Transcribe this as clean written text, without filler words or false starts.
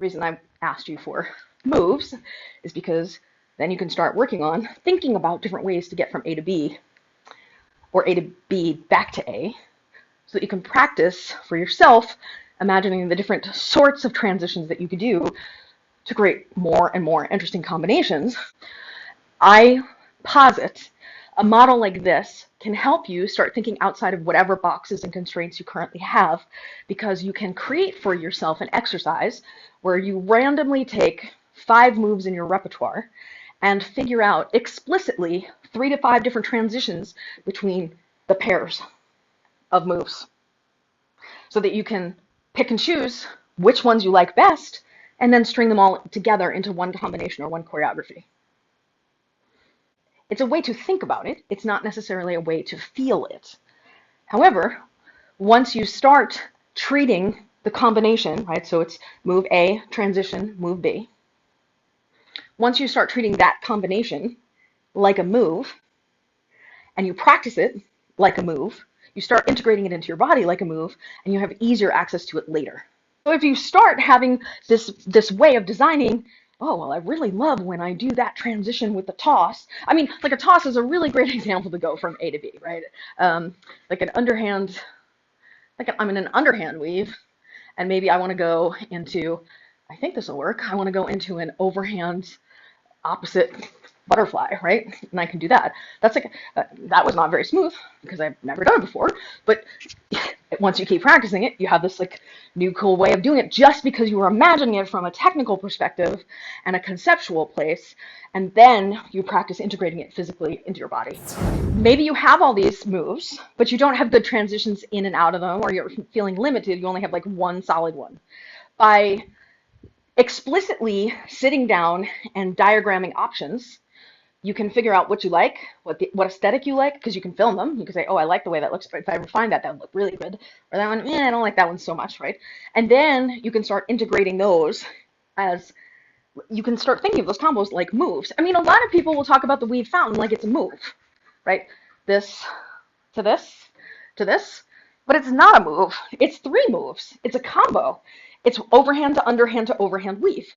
The reason I asked you for moves is because then you can start working on thinking about different ways to get from A to B or A to B back to A, so that you can practice for yourself imagining the different sorts of transitions that you could do to create more and more interesting combinations. I posit a model like this can help you start thinking outside of whatever boxes and constraints you currently have, because you can create for yourself an exercise where you randomly take 5 moves in your repertoire and figure out explicitly 3 to 5 different transitions between the pairs of moves, so that you can pick and choose which ones you like best and then string them all together into one combination or one choreography. It's a way to think about it. It's not necessarily a way to feel it. However, once you start treating the combination, right, so it's move A, transition, move B. Once you start treating that combination like a move, and you practice it like a move, you start integrating it into your body like a move, and you have easier access to it later. So if you start having this way of designing, oh, well, I really love when I do that transition with the toss. I mean, like a toss is a really great example to go from A to B, right? Like an underhand, I'm in an underhand weave, and maybe I want to go into, I think this will work, I want to go into an overhand opposite butterfly, right? And I can do that. That's like, that was not very smooth because I've never done it before, but once you keep practicing it, you have this like new cool way of doing it just because you were imagining it from a technical perspective and a conceptual place, and then you practice integrating it physically into your body. Maybe you have all these moves, but you don't have good transitions in and out of them, or you're feeling limited, you only have like one solid one. By explicitly sitting down and diagramming options, you can figure out what you like, what aesthetic you like, because you can film them. You can say, oh, I like the way that looks. If I refine that, that would look really good. Or that one, I don't like that one so much, right? And then you can start integrating those as, you can start thinking of those combos like moves. I mean, a lot of people will talk about the weave fountain like it's a move, right? This to this to this, but it's not a move. It's 3 moves. It's a combo. It's overhand to underhand weave.